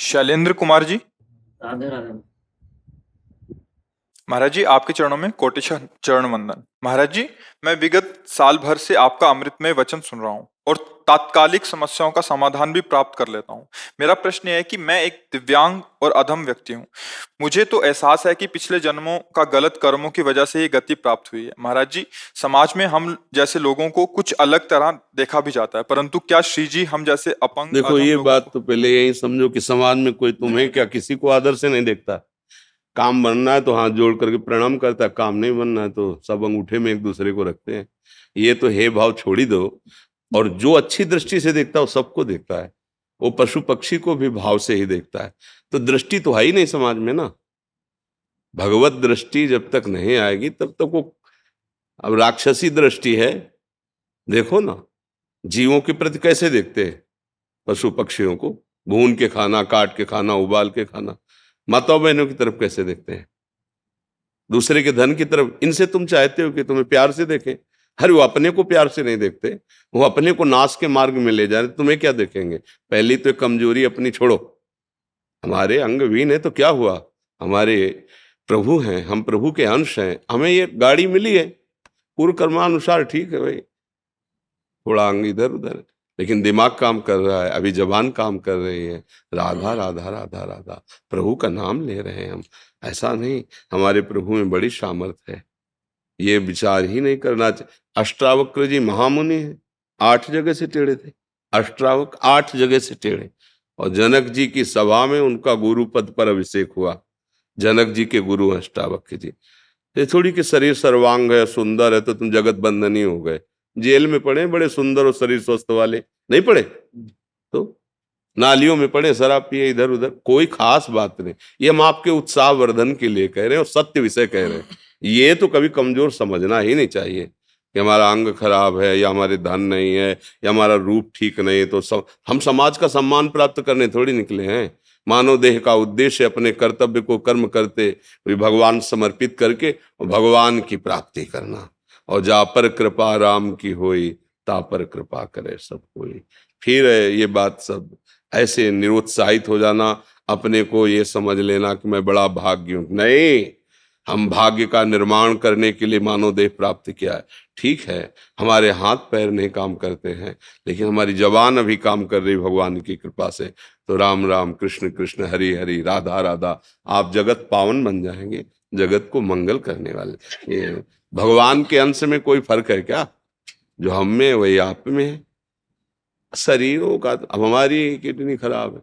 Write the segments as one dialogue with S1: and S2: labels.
S1: शैलेंद्र कुमार जी।
S2: राधे राधे।
S1: महाराज जी, आपके चरणों में कोटिशः चरण वंदन। महाराज जी, मैं विगत साल भर से आपका अमृतमय वचन सुन रहा हूँ और तात्कालिक समस्याओं का समाधान भी प्राप्त कर लेता हूँ। मेरा प्रश्न यह है कि मैं एक दिव्यांग और अधम व्यक्ति हूँ। मुझे तो एहसास है कि पिछले जन्मों का गलत कर्मों की वजह से ये गति प्राप्त हुई है। महाराज जी, समाज में हम जैसे लोगों को कुछ अलग तरह देखा भी जाता है, परंतु क्या श्री जी हम जैसे अपंग
S3: देखो,
S1: अधम
S3: ये
S1: लोगों
S3: बात
S1: को
S3: तो पहले यही समझो कि समाज में कोई तुम्हें क्या किसी को आदर से नहीं देखता। काम बनना है तो हाथ जोड़ करके प्रणाम करता है, काम नहीं बनना है तो सब अंगूठे में एक दूसरे को रखते हैं। ये तो हे भाव छोड़ ही दो। और जो अच्छी दृष्टि से देखता है वो सबको देखता है, वो पशु पक्षी को भी भाव से ही देखता है। तो दृष्टि तो है ही नहीं समाज में ना। भगवत दृष्टि जब तक नहीं आएगी तब तक वो, अब राक्षसी दृष्टि है। देखो ना, जीवों के प्रति कैसे देखते हैं, पशु पक्षियों को भून के खाना, काट के खाना, उबाल के खाना। माताओं बहनों की तरफ कैसे देखते हैं, दूसरे के धन की तरफ। इनसे तुम चाहते हो कि तुम्हें प्यार से देखें। हर वो अपने को प्यार से नहीं देखते, वो अपने को नाश के मार्ग में ले जा रहे, तुम्हें क्या देखेंगे। पहली तो कमजोरी अपनी छोड़ो। हमारे अंगहीन है तो क्या हुआ, हमारे प्रभु हैं, हम प्रभु के अंश हैं। हमें ये गाड़ी मिली है पूर्व कर्मानुसार, ठीक है भाई, थोड़ा अंग इधर उधर, लेकिन दिमाग काम कर रहा है, अभी जबान काम कर रही है। राधा राधा राधा राधा, प्रभु का नाम ले रहे हैं हम। ऐसा नहीं, हमारे प्रभु में बड़ी सामर्थ्य है, ये विचार ही नहीं करना चाहिए। अष्टावक्र जी महामुनि हैं, 8 जगह से टेढ़े थे। अष्टावक 8 जगह से टेढ़े, और जनक जी की सभा में उनका गुरु पद पर अभिषेक हुआ। जनक जी के गुरु अष्टावक्र जी। ये थोड़ी कि शरीर सर्वांग है, सुंदर है तो तुम जगत बंधनी हो गए। जेल में पड़े बड़े सुंदर और शरीर स्वस्थ वाले, नहीं पड़े तो नालियों में पड़े शराब पिए इधर उधर, कोई खास बात नहीं। ये हम आपके उत्साह वर्धन के लिए कह रहे हैं और सत्य विषय कह रहे हैं। ये तो कभी कमजोर समझना ही नहीं चाहिए कि हमारा अंग खराब है या हमारे धन नहीं है या हमारा रूप ठीक नहीं है तो सब हम समाज का सम्मान प्राप्त करने थोड़ी निकले हैं। मानव देह का उद्देश्य अपने कर्तव्य को कर्म करते हुए भगवान समर्पित करके भगवान की प्राप्ति करना। और जा पर कृपा राम की होई, ता पर कृपा करे सब कोई। फिर ये बात सब ऐसे निरुत्साहित हो जाना, अपने को ये समझ लेना कि मैं बड़ा भाग्य हूं। नहीं, हम भाग्य का निर्माण करने के लिए मानव देह प्राप्त किया है। ठीक है, हमारे हाथ पैर नहीं काम करते हैं, लेकिन हमारी जबान अभी काम कर रही भगवान की कृपा से। तो राम राम, कृष्ण कृष्ण, हरि हरि, राधा राधा, आप जगत पावन बन जाएंगे, जगत को मंगल करने वाले। ये भगवान के अंश में कोई फर्क है क्या, जो हम में वही आप में है। शरीरों का, अब हमारी किडनी खराब है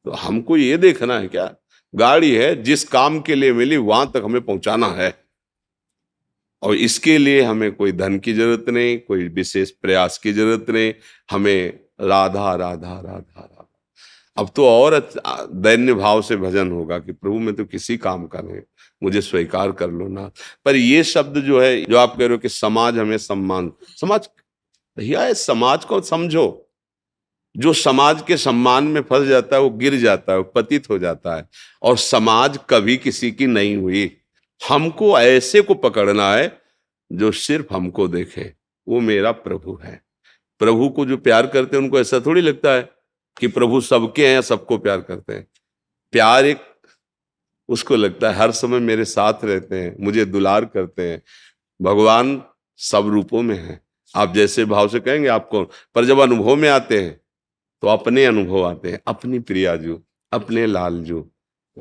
S3: तो हमको ये देखना है क्या, गाड़ी है जिस काम के लिए मिली वहां तक हमें पहुंचाना है, और इसके लिए हमें कोई धन की जरूरत नहीं, कोई विशेष प्रयास की जरूरत नहीं। हमें राधा राधा राधा राधा। अब तो और दैन्य भाव से भजन होगा कि प्रभु मैं तो किसी काम का नहीं, मुझे स्वीकार कर लो ना। पर ये शब्द जो है, जो आप कह रहे हो कि समाज हमें सम्मान, समाज भैया इस समाज को समझो। जो समाज के सम्मान में फंस जाता है वो गिर जाता है, वो पतित हो जाता है। और समाज कभी किसी की नहीं हुई। हमको ऐसे को पकड़ना है जो सिर्फ हमको देखे, वो मेरा प्रभु है। प्रभु को जो प्यार करते हैं उनको ऐसा थोड़ी लगता है कि प्रभु सबके हैं, सबको प्यार करते हैं। प्यार एक उसको लगता है हर समय मेरे साथ रहते हैं, मुझे दुलार करते हैं। भगवान सब रूपों में है, आप जैसे भाव से कहेंगे आपको। पर जब अनुभव में आते हैं तो अपने अनुभव आते हैं, अपनी प्रियाजू, अपने लालजू,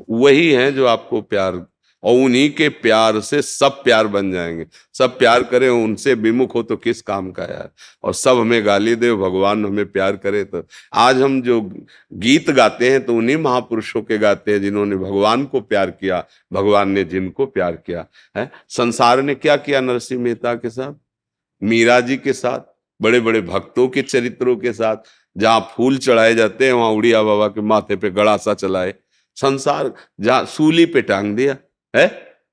S3: वही हैं जो आपको प्यार, और उन्हीं के प्यार से सब प्यार बन जाएंगे। सब प्यार करें, उनसे विमुख हो तो किस काम का यार। और सब हमें गाली दे, भगवान हमें प्यार करे। तो आज हम जो गीत गाते हैं तो उन्हीं महापुरुषों के गाते हैं जिन्होंने भगवान को प्यार किया, भगवान ने जिनको प्यार किया है। संसार ने क्या किया नरसिंह मेहता के साथ, मीरा जी के साथ, बड़े बड़े भक्तों के चरित्रों के साथ। जहां फूल चढ़ाए जाते हैं वहां उड़िया बाबा के माथे पे गड़ासा चलाए। संसार जहां सूली पे टांग दिया है,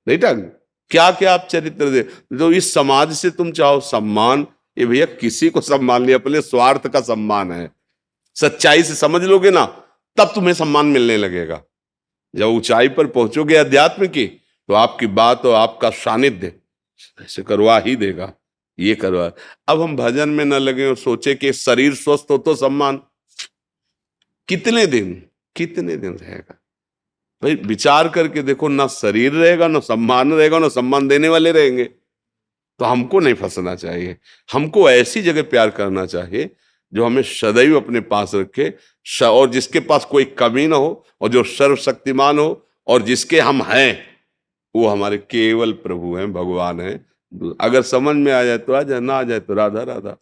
S3: नहीं टांग, क्या क्या आप चरित्र दे। तो इस समाज से तुम चाहो सम्मान, ये भैया किसी को सम्मान नहीं, अपने स्वार्थ का सम्मान है। सच्चाई से समझ लोगे ना तब तुम्हें सम्मान मिलने लगेगा। जब ऊंचाई पर पहुंचोगे अध्यात्म की तो आपकी बात और आपका सानिध्य ऐसे करवा ही देगा, ये करवा। अब हम भजन में न लगे और सोचे कि शरीर स्वस्थ हो तो सम्मान। कितने दिन कितने दिन रहेगा? भाई विचार करके देखो, ना शरीर रहेगा, ना सम्मान रहेगा, ना सम्मान देने वाले रहेंगे। तो हमको नहीं फंसना चाहिए। हमको ऐसी जगह प्यार करना चाहिए जो हमें सदैव अपने पास रखे, और जिसके पास कोई कमी ना हो, और जो सर्वशक्तिमान हो, और जिसके हम हैं वो हमारे केवल प्रभु हैं, भगवान हैं। अगर समझ में आ जाए तो आ जाए, ना आ जाए तो राधा राधा।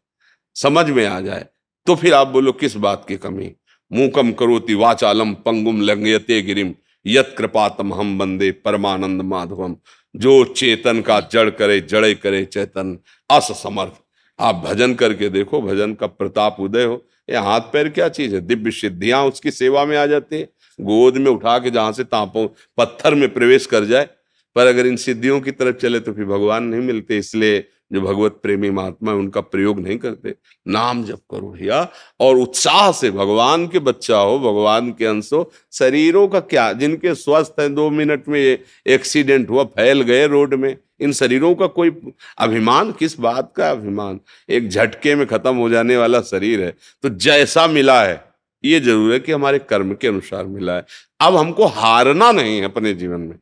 S3: समझ में आ जाए तो फिर आप बोलो किस बात की कमी। मूकम करोति वाचालम पंगुम लंघयते गिरिम यत कृपातम हम वंदे परमानंद माधवम। जो चेतन का जड़ करे, जड़े करे चेतन, अस समर्थ। आप भजन करके देखो, भजन का प्रताप उदय हो। ये हाथ पैर क्या चीज है, दिव्य सिद्धियां उसकी सेवा में आ जाती है। गोद में उठा के जहां से तापों पत्थर में प्रवेश कर जाए। पर अगर इन सिद्धियों की तरफ चले तो फिर भगवान नहीं मिलते। इसलिए जो भगवत प्रेमी महात्मा है उनका प्रयोग नहीं करते। नाम जप करो भैया, और उत्साह से। भगवान के बच्चा हो, भगवान के अंश हो। शरीरों का क्या, जिनके स्वस्थ हैं 2 मिनट में एक्सीडेंट हुआ, फैल गए रोड में, इन शरीरों का कोई अभिमान? किस बात का अभिमान? एक झटके में खत्म हो जाने वाला शरीर है। तो जैसा मिला है, ये जरूर है कि हमारे कर्म के अनुसार मिला है। अब हमको हारना नहीं है अपने जीवन में।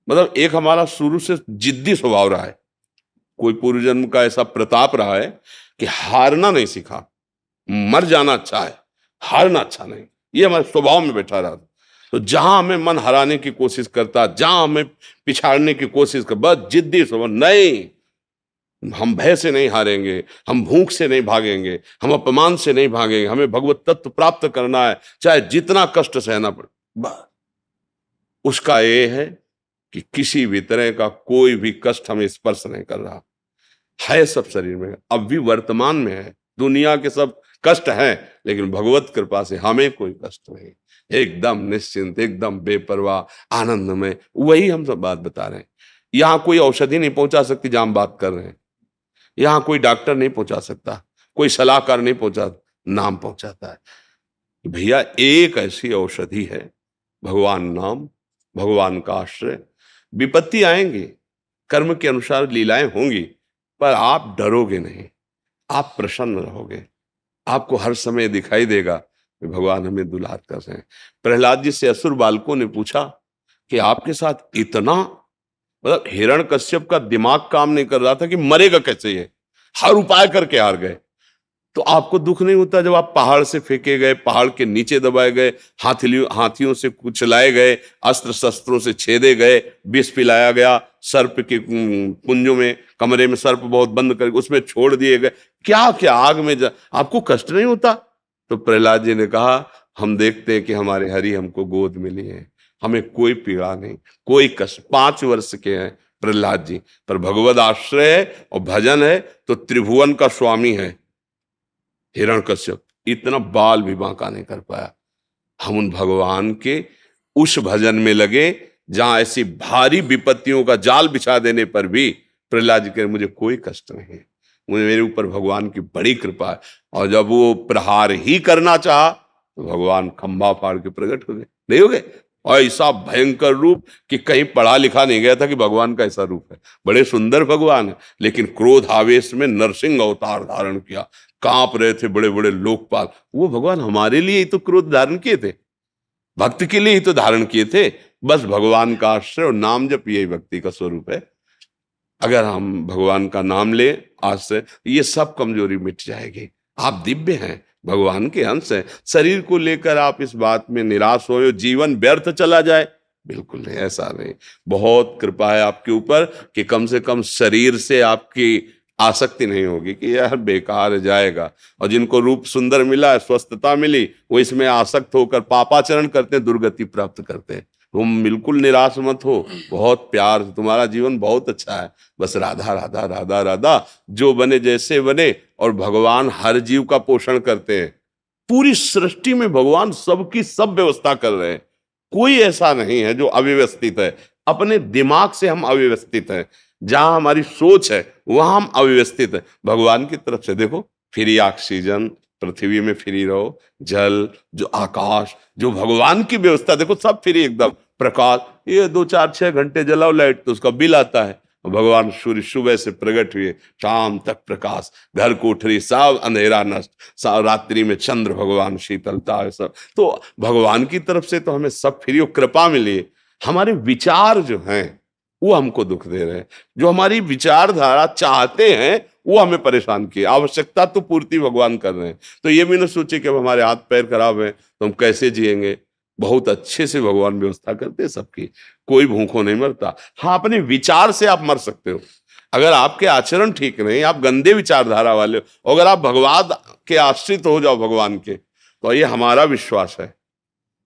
S3: मतलब एक हमारा शुरू से जिद्दी स्वभाव रहा है, कोई पूर्व जन्म का ऐसा प्रताप रहा है कि हारना नहीं सीखा। मर जाना अच्छा है, हारना अच्छा नहीं। ये हमारे स्वभाव में बैठा रहा। तो जहां हमें मन हराने की कोशिश करता, जहां हमें पिछाड़ने की कोशिश कर, बस जिद्दी स्वभाव। नहीं, हम भय से नहीं हारेंगे, हम भूख से नहीं भागेंगे, हम अपमान से नहीं भागेंगे। हमें भगवत तत्व प्राप्त करना है, चाहे जितना कष्ट सहना पड़े। बस उसका ये है कि किसी भी तरह का कोई भी कष्ट हमें स्पर्श नहीं कर रहा है। सब शरीर में अब भी वर्तमान में है। दुनिया के सब कष्ट हैं, लेकिन भगवत कृपा से हमें कोई कष्ट नहीं। एकदम निश्चिंत, एकदम बेपरवाह, आनंद में। वही हम सब बात बता रहे हैं। यहाँ कोई औषधि नहीं पहुंचा सकती जहां हम बात कर रहे हैं। यहाँ कोई डॉक्टर नहीं पहुंचा सकता, कोई सलाहकार नहीं पहुंचा, नाम पहुंचाता है। भैया एक ऐसी औषधि है, भगवान नाम, भगवान का आश्रय। विपत्ति आएंगी, कर्म के अनुसार लीलाएं होंगी, पर आप डरोगे नहीं, आप प्रसन्न रहोगे। आपको हर समय दिखाई देगा कि भगवान हमें दुलार कर रहे हैं। प्रहलाद जी से असुर बालकों ने पूछा कि आपके साथ इतना, मतलब हिरण्यकश्यप का दिमाग काम नहीं कर रहा था कि मरेगा कैसे ये, हर उपाय करके हार गए। तो आपको दुख नहीं होता जब आप पहाड़ से फेंके गए, पहाड़ के नीचे दबाए गए, हाथियों से कुचलाए गए, अस्त्र शस्त्रों से छेदे गए, विष पिलाया गया, सर्प के कुंजों में, कमरे में सर्प बहुत बंद करके उसमें छोड़ दिए गए, क्या क्या आग में आपको कष्ट नहीं होता? तो प्रहलाद जी ने कहा, हम देखते हैं कि हमारे हरि हमको गोद में लिए हैं, हमें कोई पीड़ा नहीं, कोई कष्ट। 5 वर्ष के हैं प्रहलाद जी, पर भगवद आश्रय है और भजन है तो त्रिभुवन का स्वामी है। हिरण्यकश्यप इतना बाल भी बांका नहीं कर पाया। हम उन भगवान के उस भजन में लगे जहां ऐसी भारी विपत्तियों का जाल बिछा देने पर भी प्रहलाद जी कहे, मुझे कोई कष्ट नहीं है, मुझे मेरे ऊपर भगवान की बड़ी कृपा है। और जब वो प्रहार ही करना चाहा तो भगवान खंभा फाड़ के प्रकट हो गए। नहीं हो गए? और ऐसा भयंकर रूप कि कहीं पढ़ा लिखा नहीं गया था कि भगवान का ऐसा रूप है। बड़े सुंदर भगवान है, लेकिन क्रोध आवेश में नरसिंह अवतार धारण किया। कांप रहे थे बड़े बड़े लोकपाल। वो भगवान हमारे लिए ही तो क्रोध धारण किए थे, भक्त के लिए ही तो धारण किए थे। बस भगवान का आश्रय और नाम जप, यही भक्ति का स्वरूप है। अगर हम भगवान का नाम ले आज से, ये सब कमजोरी मिट जाएगी। आप दिव्य हैं, भगवान के अंश हैं। शरीर को लेकर आप इस बात में निराश हो, जीवन व्यर्थ चला जाए, बिल्कुल नहीं, ऐसा नहीं। बहुत कृपा है आपके ऊपर कि कम से कम शरीर से आपकी आसक्ति नहीं होगी कि यह बेकार जाएगा। और जिनको रूप सुंदर मिला, स्वस्थता मिली, वो इसमें आसक्त होकर पापाचरण करते हैं, दुर्गति प्राप्त करते हैं। तुम बिल्कुल निराश मत हो, बहुत प्यार, तुम्हारा जीवन बहुत अच्छा है। बस राधा राधा राधा राधा, जो बने जैसे बने। और भगवान हर जीव का पोषण करते हैं। पूरी सृष्टि में भगवान सबकी सब व्यवस्था कर रहे हैं। कोई ऐसा नहीं है जो अव्यवस्थित है। अपने दिमाग से हम अव्यवस्थित हैं, जहां हमारी सोच है वहां हम अव्यवस्थित है। भगवान की तरफ से देखो, फ्री ऑक्सीजन, पृथ्वी में फ्री रहो, जल, जो आकाश, जो भगवान की व्यवस्था देखो, सब फ्री एकदम। प्रकाश, ये 2 4 6 घंटे जलाओ लाइट तो उसका बिल आता है। भगवान सूर्य सुबह से प्रकट हुए, शाम तक प्रकाश, घर कोठरी सब अंधेरा नष्ट, सब रात्रि में चंद्र भगवान शीतलता, सब तो भगवान की तरफ से तो हमें सब फ्री और कृपा मिली। हमारे विचार जो हैं वो हमको दुख दे रहे हैं, जो हमारी विचारधारा चाहते हैं वो हमें परेशान किए। आवश्यकता तो पूर्ति भगवान कर रहे हैं, तो ये भी ना सोचे कि अब हमारे हाथ पैर खराब है तो हम कैसे जिएंगे। बहुत अच्छे से भगवान व्यवस्था करते हैं सबकी, कोई भूखों नहीं मरता। हाँ, अपने विचार से आप मर सकते हो। अगर आपके आचरण ठीक नहीं, आप गंदे विचारधारा वाले हो, अगर आप भगवान के आश्रित हो जाओ भगवान के, तो ये हमारा विश्वास है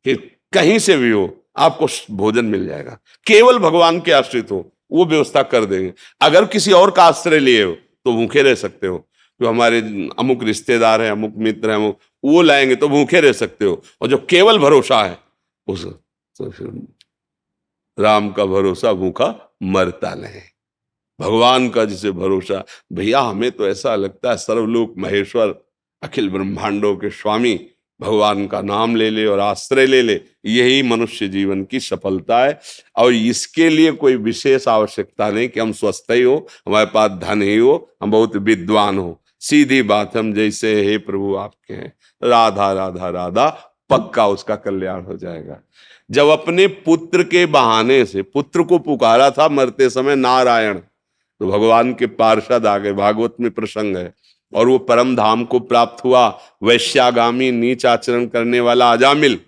S3: कि कहीं से भी हो आपको भोजन मिल जाएगा। केवल भगवान के आश्रित हो, वो व्यवस्था कर देंगे। अगर किसी और का आश्रय लिए हो तो भूखे रह सकते हो। जो हमारे अमुक रिश्तेदार हैं, अमुक मित्र हैं, अमुक वो लाएंगे तो भूखे रह सकते हो। और जो केवल भरोसा है उस तो राम का भरोसा भूखा मरता नहीं। भगवान का जिसे भरोसा, भैया हमें तो ऐसा लगता है सर्वलोक महेश्वर, अखिल ब्रह्मांडों के स्वामी भगवान का नाम ले ले और आश्रय ले ले, यही मनुष्य जीवन की सफलता है। और इसके लिए कोई विशेष आवश्यकता नहीं कि हम स्वस्थ ही हो, हमारे पास धन ही हो, हम बहुत विद्वान हो। सीधी बात, हम जैसे हे प्रभु आपके हैं, राधा राधा राधा, पक्का उसका कल्याण हो जाएगा। जब अपने पुत्र के बहाने से पुत्र को पुकारा था मरते समय नारायण, तो भगवान के पार्षद आ गए, भागवत में प्रसंग है, और वो परम धाम को प्राप्त हुआ। वैश्यागामी नीच आचरण करने वाला अजामिल,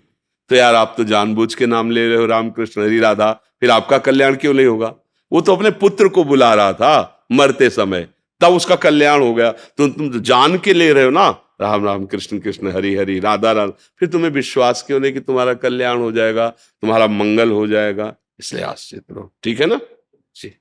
S3: तो यार आप तो जानबूझ के नाम ले रहे हो रामकृष्ण हरि राधा, फिर आपका कल्याण क्यों नहीं होगा? वो तो अपने पुत्र को बुला रहा था मरते समय, तब उसका कल्याण हो गया। तो तुम तो जान के ले रहे हो ना, राम राम कृष्ण कृष्ण हरि हरि राधा राधा, फिर तुम्हें विश्वास क्यों नहीं कि तुम्हारा कल्याण हो जाएगा, तुम्हारा मंगल हो जाएगा? इसलिए आश्रित रहो, ठीक है ना जी।